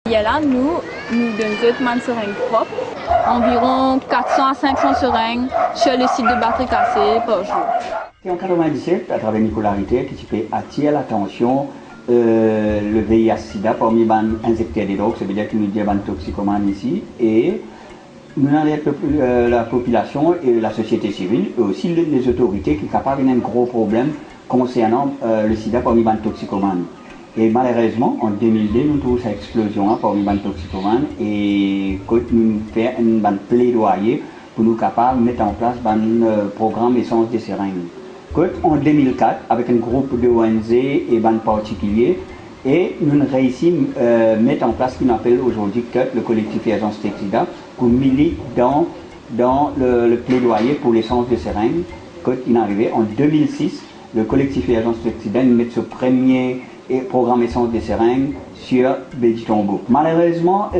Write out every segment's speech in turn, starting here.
Et là, nous donnons autres seringues propres, environ 400 à 500 seringues sur le site de batterie cassée par jour. Et en 1997, à travers Nicolas Ritter, qui fait attirer l'attention le VIH-Sida parmi les injecteurs des drogues, ça veut dire que nous avons des toxicomanes ici, et nous avons la population et la société civile, et aussi les autorités qui sont capables d'un gros problème concernant le sida parmi les toxicomanes. Et malheureusement, en 2002, nous avons cette explosion parmi les toxicomanes et nous faisons un plaidoyer pour nous capables de mettre en place un programme essence des seringues. En 2004, avec un groupe de ONG et ban particuliers, et nous réussissons à mettre en place ce qu'on appelle aujourd'hui le collectif Agence Sida, qui milite dans le plaidoyer pour l'essence de seringues. Quand il est arrivé en 2006, le collectif Agence Sida met ce premier programme essence de seringues sur Béditombo. Malheureusement,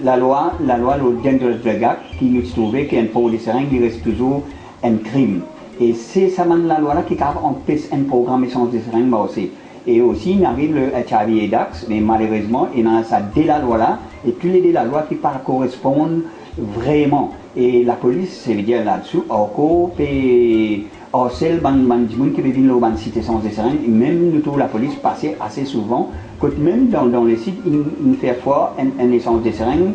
la loi le Dangerous Drug Act, qui nous trouvait qu'un port de seringues, il reste toujours un crime. Et c'est ça la loi qui empêche un programme essence de seringues aussi. Et aussi, il arrive le HIV et DAX, mais malheureusement, il y a ça dès la loi là, et tous les dès la loi qui ne correspondent vraiment. Et la police, ça veut dire là-dessous, encore, et harcèle les gens qui viennent dans la cité sans des seringues, et même nous, la police passait assez souvent, que même dans les sites, ils font fois un essence de seringues,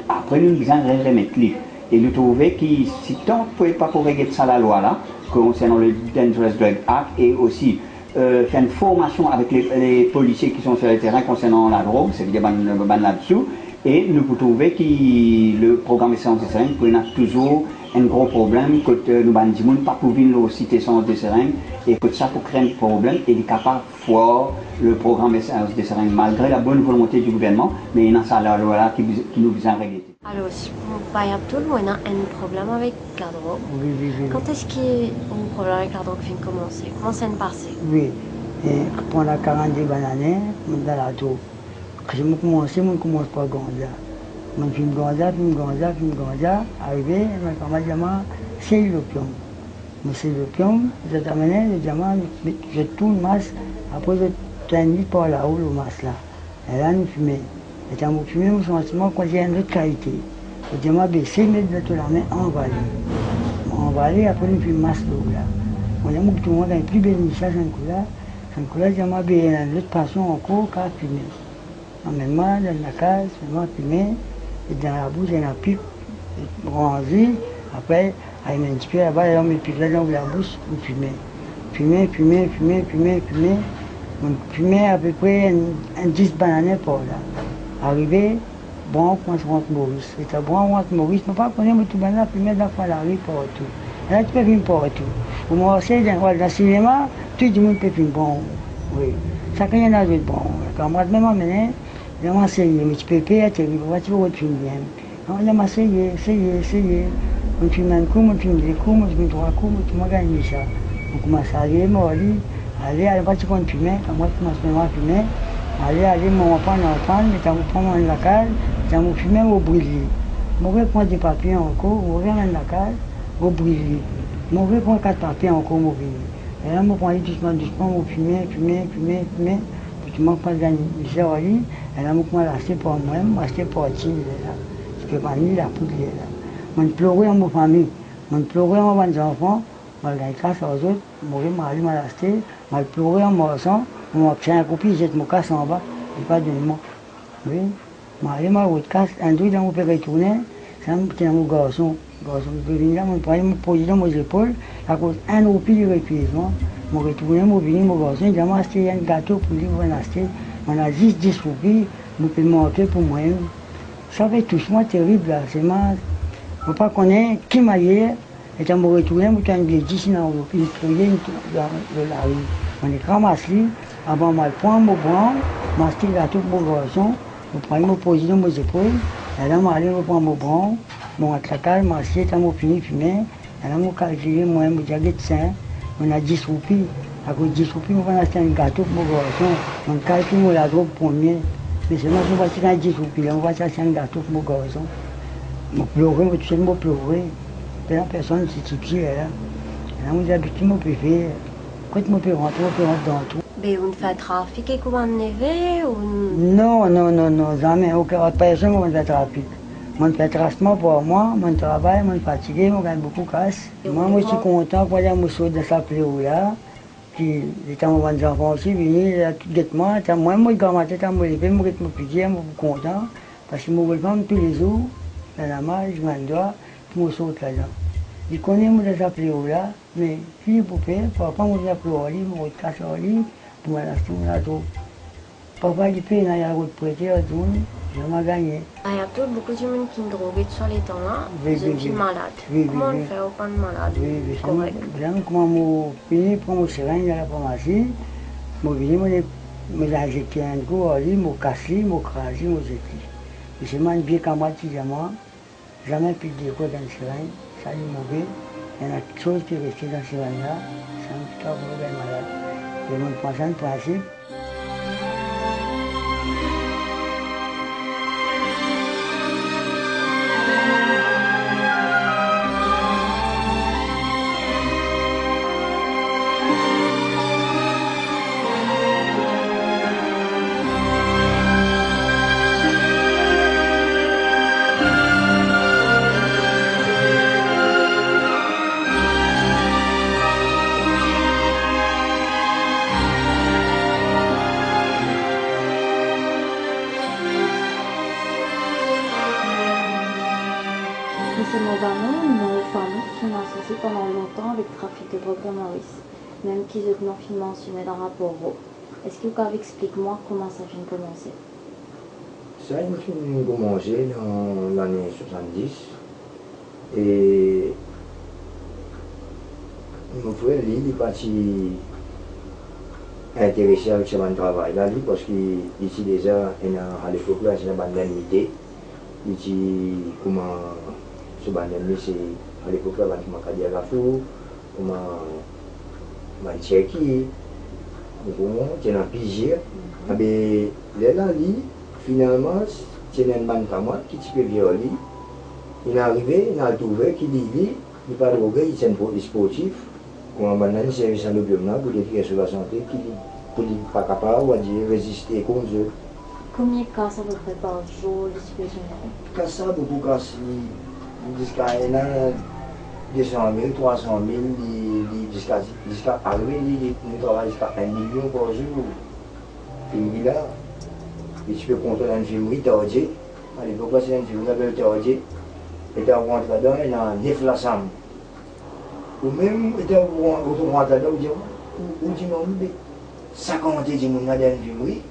après nous devons remettre les. Et nous trouvons que si tant ne pouvait pas corriger ça la loi là, concernant le Dangerous Drug Act, et aussi faire une formation avec les policiers qui sont sur le terrain concernant la drogue, c'est-à-dire là-dessous, et nous trouvons que le programme essence des seringues peut avoir toujours un gros problème, que nous ne pas pouvoir nous citer essence des seringues, et que ça peut créer un problème, et il est capable de voir le programme essence des seringues, malgré la bonne volonté du gouvernement, mais il y a ça la loi là qui nous vient régler. Alors, si par exemple, on a un problème avec la drogue. Oui. Quand est-ce qu'il y a un problème avec la drogue qui vient commencer? Comment ça vient passer? Oui. Et pendant 40 années, dans la drogue. Quand je commence par Gonza. Je fume Gonza. Arrivé, je me c'est l'opium. Mais c'est l'opium, je t'amène, je tourne masse, après je traîne par là-haut le masse là. Et là, nous fumons. Et quand je fume, mon sentiment quand j'ai une autre qualité. Je me baissé, mettre de la main envalée, après nous fumons masse d'eau là. On a tout le monde a plus bénéficié sans couleur, je me baissé dans l'autre passion encore qu'à fumer. En même temps, dans la case, je me fumer, et dans la bouche, il y a une pipe bronzée. Après, il y a un petit peu là-bas, et on met pipe là dans la bouche, on fume. Fumer. On fumait à peu près un 10 bananes par là. Arrivé, bon, on se rentre Maurice. Et à bon, on rentre Maurice, mais pas connaître tout le monde, fumer dans la rue partout. Et là, tu peux fumer partout. Pour moi, c'est dans le cinéma, tout le monde peut fumer bon. Oui. Chacun y en a d'autres bon. Quand moi, même amené, je m'en essayé, mais tu peux payer, tu vas fumer bien. On a essayé. On fume un coup, on fume deux coups, on fume trois coups, on fume gagné ça. On commence à aller, allez, pas tu comptes fumer, quand moi je commence à fumer, allez, mon enfant, mais quand vous prenez la cale, quand vous fumez, vous brûlez. Je vais prendre des papiers encore, vous revenez dans la cale, vous brûlez. Je vais prendre 4 papiers encore, vous brûlez. Et là, je prends doucement, vous fumez, puis tu ne manques pas de gagner. Et là, je prends l'acheter pour moi-même, acheter pour Tine, là. Parce que ma nuit, la poudre est là. Je pleurais en ma famille, je pleurais en mes enfants. Je vais casser aux autres, je vais m'acheter, je vais pleurer en morceau, je vais faire un copie, je vais me casser en bas, je ne vais pas de moi. Oui, je vais casse, un jour, je vais retourner, c'est un garçon, je vais venir là, je vais me poser dans mes épaules, à cause d'un roupier de répuisement, je vais retourner, je vais venir, mon garçon, je vais m'acheter un gâteau pour lui, je vais l'acheter, on a 10 roupies, je peux monter pour moi. Ça fait tout moi terrible là, c'est mal. Je ne sais pas connaître qui m'a dit. Et quand je retourne, je suis bien dit, sinon je suis crié de la rue. On est ramassé, avant de prendre mon bras, je m'acheter le gâteau pour mon garçon, je prends mon position dans mes épaules, et là je vais prendre mon bras, je vais attraper, je m'assieds, je vais finir de fumer, et là je vais calculer, moi je vais dire que on a 10 roupies, à cause de 10 roupies, je vais acheter un gâteau pour mon garçon, on calcule la drogue pour moi, mais seulement je vais acheter 10 roupies, là je vais acheter un gâteau pour mon garçon. Je pleurais, je pleurais. La personne s'est typique là. Là, vous habitez mon bébé. Quand je peux rentrer dans tout. Mais on fait trafic et comment on est, on Non, non, non, non, jamais. Aucune personne ne fait trafic. Je fais tracement pour moi, je travaille, je suis fatigué, je gagne beaucoup de casse. Moi, je suis content quand je suis de sa là. Qui étant mon enfant aussi, venir tout moi, moi, je suis gamin, je suis piqué, je suis content. Parce que je me lève tous les jours, dans la main, je m'endors, je me saute là-dedans. Je connais mon de sa là, mais si vous pouvez, papa, je suis au lit, je suis cassé au lit, je me lâche tout. Papa, il paye, il y a un prêté, je m'ai gagné. Il y a beaucoup de gens qui sont drogués sur les temps là, Oui, je suis malade. Comment on fait pour pas être malade? Oui, comment je paye pour mon seringue à la pharmacie, je vais injecter un coup, je vais casser, je vais craser, je vais jeter. Et c'est un bien camarade qui jamais pu dire quoi dans le seringue, ça est mauvais. Il y a quelque chose qui est resté dans le seringue là, c'est un cas pour être malade. Et mon prochain principe. Monsieur Mobano, nos familles qui sont associées pendant longtemps avec le trafic de drogue à Maurice, même qui ont non mentionné dans le rapport. Est-ce que vous pouvez expliquer-moi comment ça vient de commencer? Ça a commencé dans l'année 70 et mon frère il est parti intéressé avec ce travail là parce qu'il était déjà à l'époque là c'est une bande d'unité. Il dit comment ce bande c'est à l'époque là comment Kadia Gafou, comment Mancheki, comment c'est un pigeon. Mais là finalement c'est une bande camarade qui peut violer. Il est arrivé, il a trouvé qu'il dit il n'est pas drogué, il est un sportif. Comment un service à l'opium pour détruire sur la santé, pour ne pas capable de résister contre eux. Combien de cas ça vous fait par jour, les supérieurs? Cas ça, beaucoup de cas, jusqu'à 200 000, 300 000, jusqu'à arriver, nous travaillons jusqu'à 1 million par jour. Et là, tu peux contrôler une infirmerie tordée. À l'époque, c'est une infirmerie tordée. Et tu rentres là-dedans, il y a 9 la chambre. Ou même, tu rentres là-dedans, où tu m'as 50 de gens dans l'infirmerie.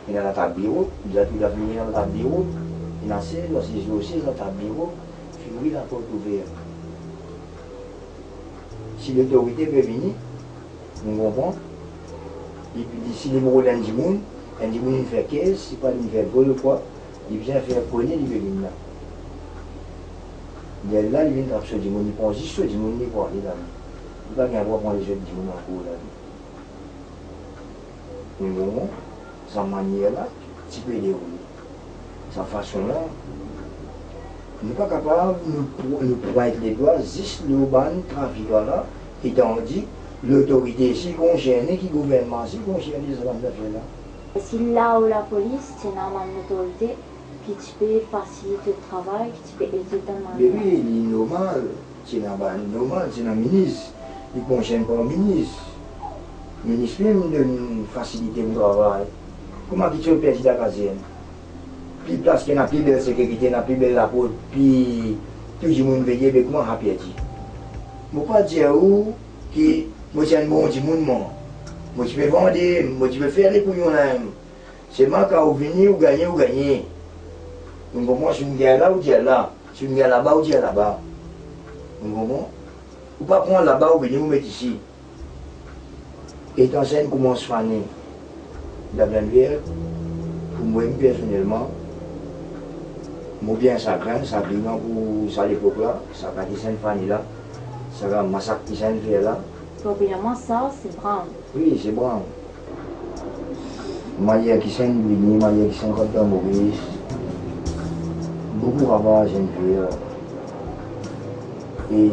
Il y a un bureau, il y a tout la famille dans le bureau, il y a un aussi dans le bureau, puis la porte ouverte. Si l'autorité peut venir, on comprend. Et puis si les problèmes du monde, il fait 15, si pas il fait vol ou quoi, il vient faire connaître, il veut venir là. Il est là, il vient faire du monde, il pense juste du monde, il va aller là. Il ne va pas prendre les jeux du monde en cours là. On comprend. Sa manière là, tu peux dérouler. Sa façon là, nous ne sommes pas capables de pointer les doigts juste le ban trafic là, étant dit l'autorité si concernée, qui gouverne, si concernée, ça va faire là. Si là où la police, c'est normalement l'autorité qui peut faciliter le travail, qui peut aider dans le mais oui, il est normal, c'est normal, c'est un ministre, il ne concerne pas le ministre. Le ministre même donne faciliter le travail. Comment tu peux perdre la caserne? Puis place qu'il y a plus belle sécurité, il y a plus belle la porte, puis tout le monde veille, mais comment on a perdu? Je ne peux pas dire où que moi j'ai un bon petit monde. Moi je peux vendre, moi je peux faire les pouillons là. C'est moi qui vais venir ou gagner. Donc moi je suis une guerre là ou dire là. Je suis une guerre là-bas ou dire là-bas. Vous comprenez? Ou pas prendre là-bas ou venir vous mettre ici. Et dans scène commence à faner. La Blanvière, pour moi personnellement, moi bien ça craint, ça brillant pour ça l'époque là, ça va descendre Fanny là, ça va massacrer descendre là. Probablement ça, c'est Brown. Oui, c'est Brown. Malia qui s'est venu, Malia qui s'est contre Maurice, beaucoup de ravages, et